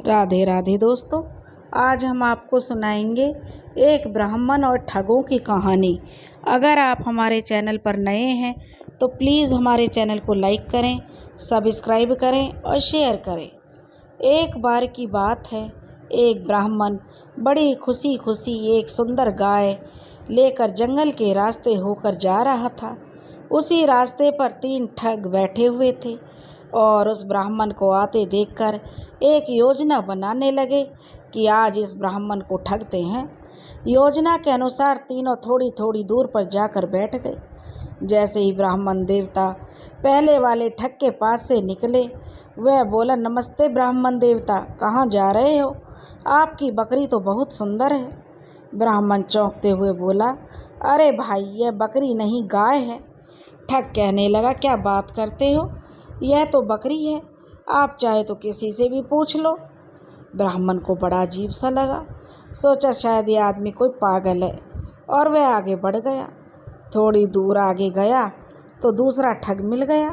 राधे राधे दोस्तों, आज हम आपको सुनाएंगे एक ब्राह्मण और ठगों की कहानी। अगर आप हमारे चैनल पर नए हैं तो प्लीज़ हमारे चैनल को लाइक करें, सब्सक्राइब करें और शेयर करें। एक बार की बात है, एक ब्राह्मण बड़ी खुशी खुशी एक सुंदर गाय लेकर जंगल के रास्ते होकर जा रहा था। उसी रास्ते पर 3 ठग बैठे हुए थे और उस ब्राह्मण को आते देखकर एक योजना बनाने लगे कि आज इस ब्राह्मण को ठगते हैं। योजना के अनुसार तीनों थोड़ी थोड़ी दूर पर जाकर बैठ गए। जैसे ही ब्राह्मण देवता पहले वाले ठग के पास से निकले, वह बोला, नमस्ते ब्राह्मण देवता, कहाँ जा रहे हो? आपकी बकरी तो बहुत सुंदर है। ब्राह्मण चौंकते हुए बोला, अरे भाई, यह बकरी नहीं गाय है। ठग कहने लगा, क्या बात करते हो, यह तो बकरी है, आप चाहे तो किसी से भी पूछ लो। ब्राह्मण को बड़ा अजीब सा लगा, सोचा शायद ये आदमी कोई पागल है, और वह आगे बढ़ गया। थोड़ी दूर आगे गया तो दूसरा ठग मिल गया।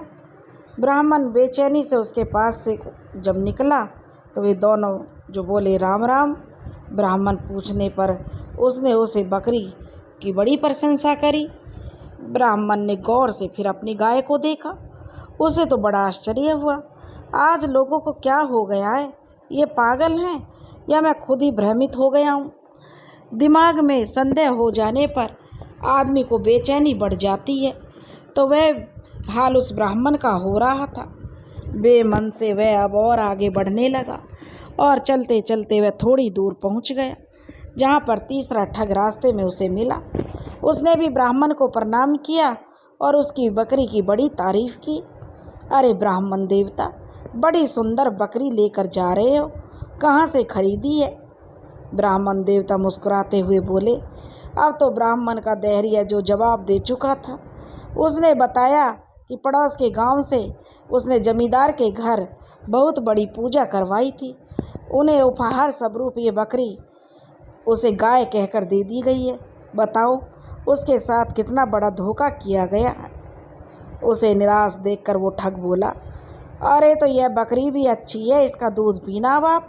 ब्राह्मण बेचैनी से उसके पास से जब निकला तो वे दोनों जो बोले राम राम। ब्राह्मण पूछने पर उसने उसे बकरी की बड़ी प्रशंसा करी। ब्राह्मण ने गौर से फिर अपनी गाय को देखा, उसे तो बड़ा आश्चर्य हुआ। आज लोगों को क्या हो गया है, ये पागल हैं या मैं खुद ही भ्रमित हो गया हूँ। दिमाग में संदेह हो जाने पर आदमी को बेचैनी बढ़ जाती है, तो वह हाल उस ब्राह्मण का हो रहा था। बेमन से वह अब और आगे बढ़ने लगा और चलते चलते वह थोड़ी दूर पहुँच गया, जहाँ पर तीसरा ठग रास्ते में उसे मिला। उसने भी ब्राह्मण को प्रणाम किया और उसकी बकरी की बड़ी तारीफ की। अरे ब्राह्मण देवता, बड़ी सुंदर बकरी लेकर जा रहे हो, कहाँ से खरीदी है? ब्राह्मण देवता मुस्कुराते हुए बोले। अब तो ब्राह्मण का धैर्य जो जवाब दे चुका था। उसने बताया कि पड़ोस के गांव से उसने जमींदार के घर बहुत बड़ी पूजा करवाई थी। उन्हें उपहार स्वरूप ये बकरी उसे गाय कहकर दे दी गई है। बताओ, उसके साथ कितना बड़ा धोखा किया गया है। उसे निराश देखकर वो ठग बोला, अरे तो यह बकरी भी अच्छी है, इसका दूध पीना अब आप।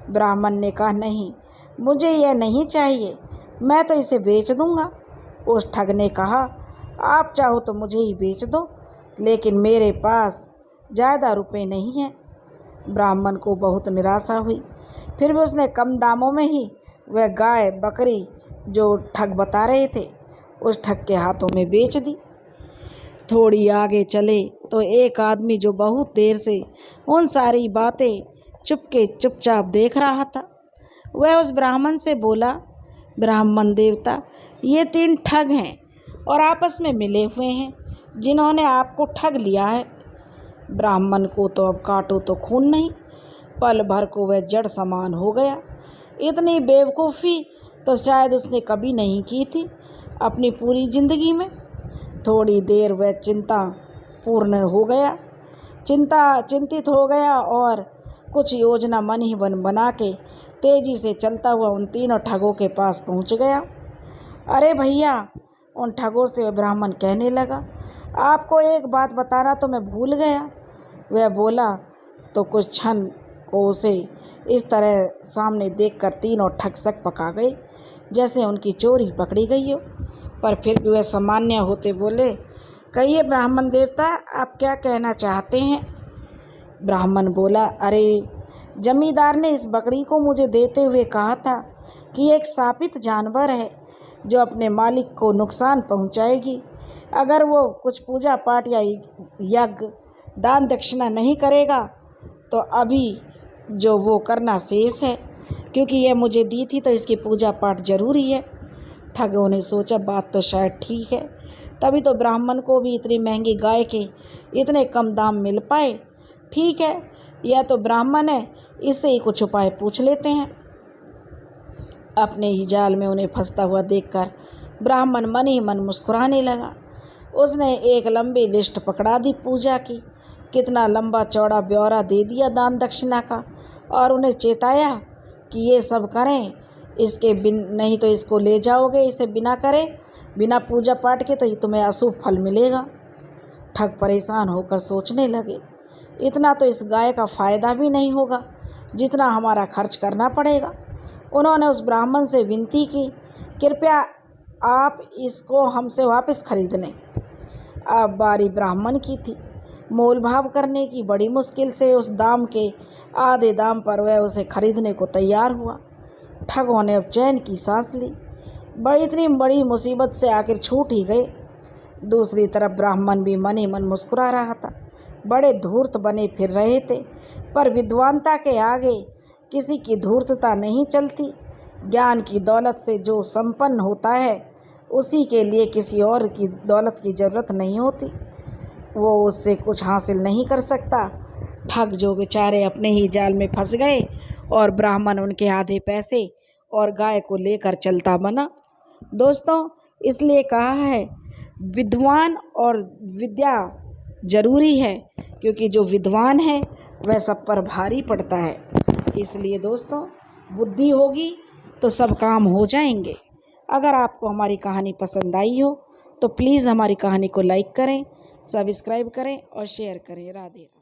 ब्राह्मण ने कहा, नहीं, मुझे यह नहीं चाहिए, मैं तो इसे बेच दूंगा। उस ठग ने कहा, आप चाहो तो मुझे ही बेच दो, लेकिन मेरे पास ज़्यादा रुपए नहीं हैं। ब्राह्मण को बहुत निराशा हुई, फिर भी उसने कम दामों में ही वह गाय बकरी जो ठग बता रहे थे उस ठग के हाथों में बेच दी। थोड़ी आगे चले तो एक आदमी जो बहुत देर से उन सारी बातें चुपचाप देख रहा था, वह उस ब्राह्मण से बोला, ब्राह्मण देवता, ये 3 ठग हैं और आपस में मिले हुए हैं, जिन्होंने आपको ठग लिया है। ब्राह्मण को तो अब काटो तो खून नहीं, पल भर को वह जड़ समान हो गया। इतनी बेवकूफ़ी तो शायद उसने कभी नहीं की थी अपनी पूरी ज़िंदगी में। थोड़ी देर वह चिंतित हो गया और कुछ योजना मन ही मन बना के तेज़ी से चलता हुआ उन तीनों ठगों के पास पहुंच गया। अरे भैया, उन ठगों से ब्राह्मण कहने लगा, आपको एक बात बताना तो मैं भूल गया। वह बोला तो कुछ क्षण को उसे इस तरह सामने देखकर तीनों ठग सक पका गए जैसे उनकी चोरी पकड़ी गई हो। पर फिर भी वह सामान्य होते बोले, कहिए ब्राह्मण देवता, आप क्या कहना चाहते हैं? ब्राह्मण बोला, अरे जमींदार ने इस बकरी को मुझे देते हुए कहा था कि एक शापित जानवर है जो अपने मालिक को नुकसान पहुंचाएगी अगर वो कुछ पूजा पाठ या यज्ञ दान दक्षिणा नहीं करेगा। तो अभी जो वो करना शेष है, क्योंकि यह मुझे दी थी तो इसकी पूजा पाठ जरूरी है। ठगों ने सोचा, बात तो शायद ठीक है, तभी तो ब्राह्मण को भी इतनी महंगी गाय के इतने कम दाम मिल पाए। ठीक है, यह तो ब्राह्मण है, इससे ही कुछ उपाय पूछ लेते हैं। अपने ही जाल में उन्हें फंसता हुआ देखकर ब्राह्मण मन ही मन मुस्कुराने लगा। उसने एक लंबी लिस्ट पकड़ा दी पूजा की, कितना लंबा चौड़ा ब्यौरा दे दिया दान दक्षिणा का, और उन्हें चेताया कि ये सब करें, इसके नहीं तो इसको ले जाओगे, इसे बिना पूजा पाठ के तो तुम्हें अशुभ फल मिलेगा। ठग परेशान होकर सोचने लगे, इतना तो इस गाय का फ़ायदा भी नहीं होगा, जितना हमारा खर्च करना पड़ेगा। उन्होंने उस ब्राह्मण से विनती की, कृपया आप इसको हमसे वापस खरीद लें। अब बारी ब्राह्मण की थी मोल भाव करने की। बड़ी मुश्किल से उस दाम के आधे दाम पर वह उसे खरीदने को तैयार हुआ। ठगों ने अब चैन की सांस ली। इतनी बड़ी मुसीबत से आखिर छूट ही गए। दूसरी तरफ ब्राह्मण भी मन ही मन मुस्कुरा रहा था। बड़े धूर्त बने फिर रहे थे, पर विद्वानता के आगे किसी की धूर्तता नहीं चलती। ज्ञान की दौलत से जो संपन्न होता है उसी के लिए किसी और की दौलत की ज़रूरत नहीं होती। वो उससे कुछ हासिल नहीं कर सकता। ठग जो बेचारे अपने ही जाल में फंस गए और ब्राह्मण उनके आधे पैसे और गाय को लेकर चलता बना। दोस्तों, इसलिए कहा है विद्वान और विद्या जरूरी है, क्योंकि जो विद्वान है वह सब पर भारी पड़ता है। इसलिए दोस्तों, बुद्धि होगी तो सब काम हो जाएंगे। अगर आपको हमारी कहानी पसंद आई हो तो प्लीज़ हमारी कहानी को लाइक करें, सब्सक्राइब करें और शेयर करें। राधे राधे।